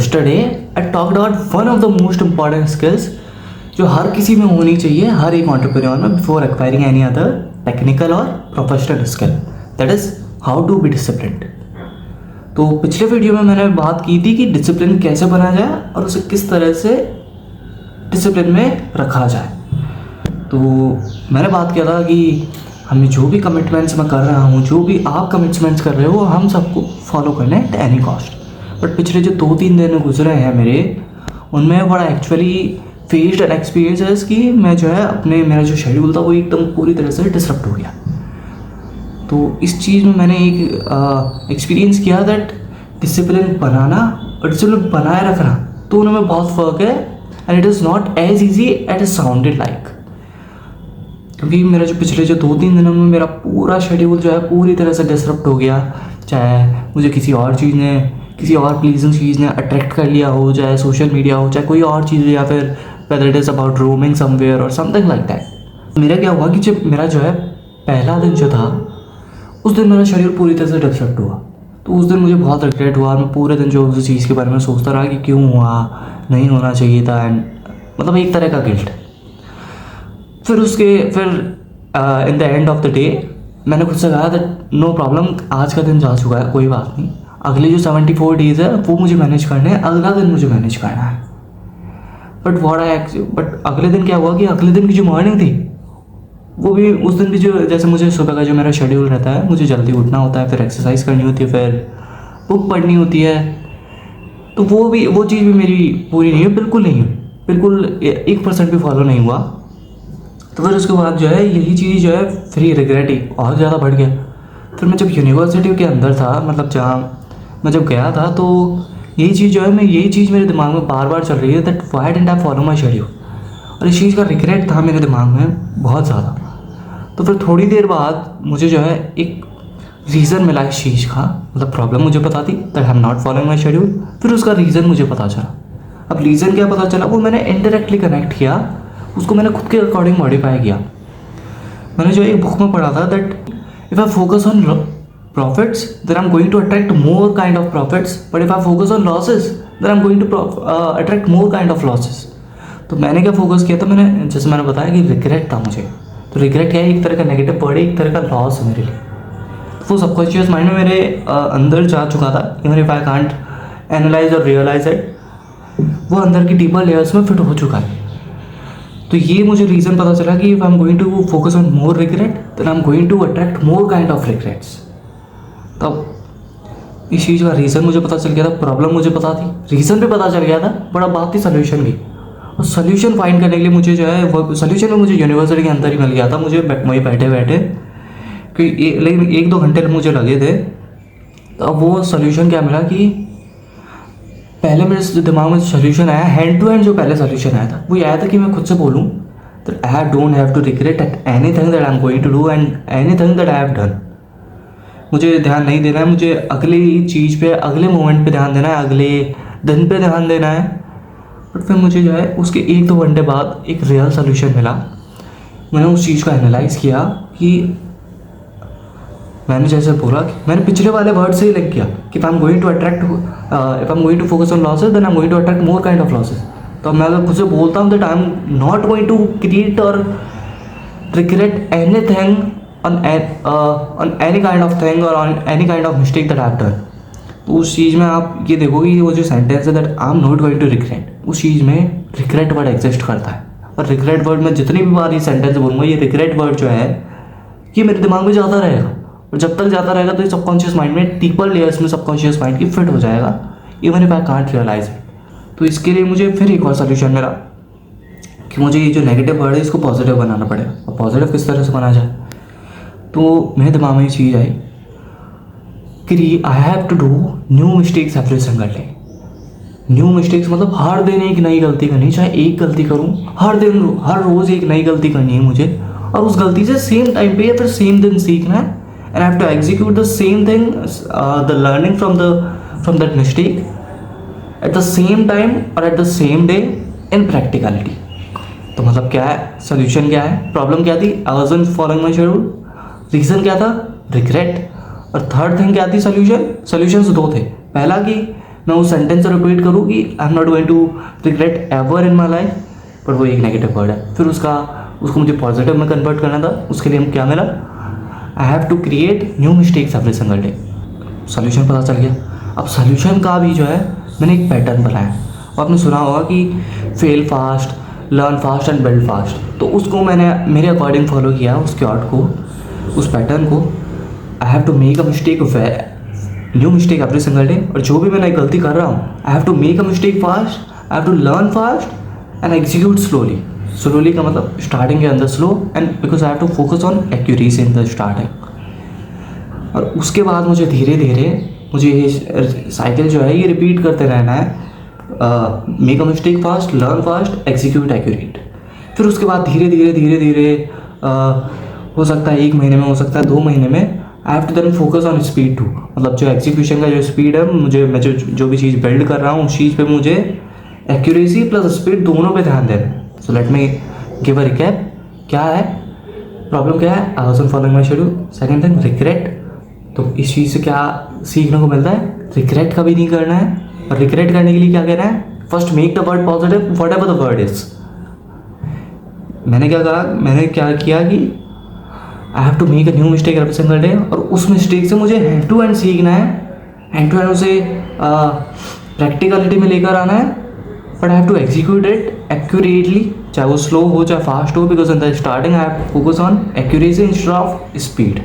yesterday I talked about one of the most important skills जो हर किसी में होनी चाहिए, हर एक एंटरप्रेन्योर में, before acquiring any other technical और professional skill, that is how to be disciplined. तो पिछले वीडियो में मैंने बात की थी कि डिसिप्लिन कैसे बना जाए और उसे किस तरह से डिसिप्लिन में रखा जाए। तो मैंने बात किया था कि हमें जो भी कमिटमेंट्स मैं कर रहा हूँ, जो भी आप कमिटमेंट्स कर रहे हो, हम सबको फॉलो करना है एट एनी कॉस्ट। बट पिछले जो 2-3 दिन गुजरे हैं मेरे, उनमें बड़ा एक्चुअली फेस्ड एंड एक्सपीरियंस कि मैं जो है मेरा जो शेड्यूल था वो एकदम पूरी तरह से डिसरप्ट हो गया। तो इस चीज़ में मैंने एक एक्सपीरियंस किया दैट डिसिप्लिन बनाना और डिसिप्लिन बनाए रखना दोनों में बहुत फ़र्क है, and it is not as easy at is sounded like. क्योंकि मेरा जो पिछले जो 2-3 दिनों में मेरा पूरा शेड्यूल जो है पूरी तरह से डिसरप्ट हो गया। चाहे मुझे किसी और चीज़ ने, किसी और प्लीजिंग चीज़ ने अट्रैक्ट कर लिया हो, चाहे सोशल मीडिया हो, चाहे कोई और चीज़, या फिर whether it is about roaming somewhere और समथिंग लाइक दैट। मेरा क्या हुआ कि जब मेरा जो है पहला दिन जो था, उस दिन मेरा शेड्यूल पूरी तरह से डिसरप्ट हुआ। तो उस दिन मुझे बहुत रिग्रेट हुआ। मैं पूरे दिन जो उस चीज़ के बारे में सोचता रहा कि क्यों हुआ, नहीं होना चाहिए था, एंड मतलब एक तरह का गिल्ट। फिर in the end of the day मैंने खुद से कहा दैट नो प्रॉब्लम, आज का दिन जा चुका है, कोई बात नहीं। अगले जो 74 डेज़ है वो मुझे मैनेज करने हैं, अगला दिन मुझे मैनेज करना है। बट अगले दिन क्या हुआ कि अगले दिन की जो मॉर्निंग थी वो भी, उस दिन भी जो, जैसे मुझे सुबह का जो मेरा शेड्यूल रहता है, मुझे जल्दी उठना होता है, फिर एक्सरसाइज करनी होती है, फिर बुक पढ़नी होती है, तो वो चीज़ भी मेरी पूरी नहीं है, बिल्कुल नहीं है, बिल्कुल 1% भी फॉलो नहीं हुआ। तो फिर उसके बाद जो है यही चीज़ जो है फिर रिग्रेट ही और ज़्यादा बढ़ गया। फिर मैं जब यूनिवर्सिटी के अंदर था, मतलब जहाँ मैं जब गया था, तो यही चीज़ मेरे दिमाग में बार बार चल रही है that why didn't I follow my schedule, और इस चीज़ का रिग्रेट था मेरे दिमाग में बहुत ज़्यादा। तो फिर थोड़ी देर बाद मुझे जो है एक रीज़न मिला इस चीज़ का, मतलब प्रॉब्लम मुझे पता थी that I am not following my schedule, फिर उसका रीज़न मुझे पता चला। अब रीज़न क्या पता चला, वो मैंने इनडायरेक्टली कनेक्ट किया, उसको मैंने खुद के अकॉर्डिंग मॉडिफाई किया। मैंने जो एक बुक में पढ़ा था that if I focus on profits then I am going to attract more kind of profits, but if I focus on losses then I am going to attract more kind of losses. तो मैंने क्या focus किया था, जैसे मैंने बताया कि regret था मुझे। तो रिग्रेट क्या है, एक तरह का नेगेटिव वर्ड है, एक तरह का लॉस है मेरे लिए। वो सबकॉन्शियस माइंड में मेरे अंदर जा चुका था, even if I can't analyse और रियलाइज इट, वो अंदर की डीपर लेयर्स में फिट हो चुका है। तो ये मुझे रीज़न पता चला कि if I am going to focus on more regret then I am going to attract more kind of regrets. तब इस चीज़ का रीज़न मुझे पता चल गया था, प्रॉब्लम मुझे पता थी, रीज़न भी पता चल गया था, बड़ा बात थी सोल्यूशन की। और सोल्यूशन फाइंड करने के लिए मुझे जो है वो सोल्यूशन में मुझे यूनिवर्सिटी के अंदर ही मिल गया था। मुझे वहीं बैठे बैठे लेकिन 1-2 घंटे मुझे लगे थे। तो अब वो सोल्यूशन क्या मिला कि पहले मेरे दिमाग में सोल्यूशन आया, हैंड टू हैंड जो पहले सोल्यूशन आया था वो ये आया था कि मैं खुद से बोलूँ that I don't have to regret at anything that I am going to do and anything that I have done. मुझे ध्यान नहीं देना है, मुझे अगली चीज़ पे, अगले मोमेंट पे ध्यान देना है, अगले दिन पे ध्यान देना है। बट फिर मुझे जो है उसके 1-2 घंटे बाद एक रियल सोल्यूशन मिला। मैंने उस चीज़ को एनालाइज किया कि मैंने जैसे बोला कि मैंने पिछले वाले वर्ड से ही लिंक किया कि if I am going to focus on losses then I am going to attract more kind of losses. तो मैं अगर खुद से बोलता हूँ that I am not going to create और regret anything on any kind of thing or on any kind of mistake that I have done, तो उस चीज़ में आप ये देखोगे कि वो जो सेंटेंस है that I am not going to regret, उस चीज़ में रिग्रेट वर्ड एग्जिस्ट करता है। और रिग्रेट वर्ड में जितनी भी बार ये सेंटेंस बोलूँगा, ये रिग्रेट वर्ड जो है ये मेरे दिमाग में जाता रहेगा, और जब तक जाता रहेगा तो ये सबकॉन्शियस माइंड में, डीपर लेयर्स में सबकॉन्शियस माइंड की फिट हो जाएगा, even if I can't realise it. तो इसके लिए मुझे फिर एक और सोल्यूशन मिला कि मुझे ये जो नेगेटिव वर्ड है इसको पॉजिटिव बनाना पड़ेगा। और पॉजिटिव किस तरह से बना जाए, तो मेरे दिमाग में ये चीज़ आई कि I have to do new mistakes every single day. New mistakes मतलब हर दिन एक नई गलती करनी, चाहे एक गलती करूँ, हर रोज़ एक नई गलती करनी है मुझे, और उस गलती से सेम टाइम पे या फिर सेम दिन सीखना है, and I have to execute the same thing, the learning from that mistake at the same time और at the same day in practicality. तो मतलब क्या है, सोल्यूशन क्या है, प्रॉब्लम क्या थी, I wasn't following my schedule, reason क्या था, रिग्रेट, और थर्ड थिंग क्या थी, सोल्यूशंस 2 थे। पहला कि मैं उस सेंटेंस को रिपीट करूँ कि I am not going to regret ever in my life, पर वो एक नेगेटिव वर्ड है। फिर उसको मुझे पॉजिटिव में कन्वर्ट करना था। उसके लिए क्या मिला, I have to create new mistakes every single day. Solution पता चल गया। अब सोल्यूशन का भी जो है मैंने एक पैटर्न बनाया। और आपने सुना होगा कि fail fast, learn fast and build fast. तो उसको मैंने मेरे अकॉर्डिंग फॉलो किया, उस क्योट को, उस पैटर्न को। I have to make a mistake, new mistake every single day. और जो भी मैं गलती कर रहा हूँ, I have to make a mistake fast, I have to learn fast and execute slowly. Slowly का मतलब स्टार्टिंग के अंदर slow, and because I have to focus on accuracy in the starting. और उसके बाद मुझे धीरे धीरे मुझे ये साइकिल जो है ये रिपीट करते रहना है। Make a mistake fast, learn fast, execute accurate. फिर उसके बाद धीरे धीरे धीरे धीरे हो सकता है 1 महीने में, हो सकता है 2 महीने में, I have to then focus on speed too. मतलब जो एग्जीक्यूशन का जो स्पीड है, मैं जो भी चीज़ बिल्ड कर रहा हूँ उस चीज़ पे मुझे एक्यूरेसी प्लस स्पीड दोनों पे ध्यान देना है। So let me give a recap. क्या है प्रॉब्लम, क्या है, I wasn't following my schedule. Second thing regret. तो इस चीज़ से क्या सीखने को मिलता है, रिग्रेट कभी नहीं करना है। और रिग्रेट करने के लिए क्या कहना है, first make the word positive whatever the word is. मैंने क्या किया कि I have to make a new mistake every single day. और उस मिस्टेक से मुझे हैंड टू हैंड सीखना है, हैंड टू हैंड उसे प्रैक्टिकलिटी में लेकर आना है। But I have to execute it accurately, चाहे वो स्लो हो चाहे फास्ट हो, because in the starting I have to focus on accuracy instead of speed.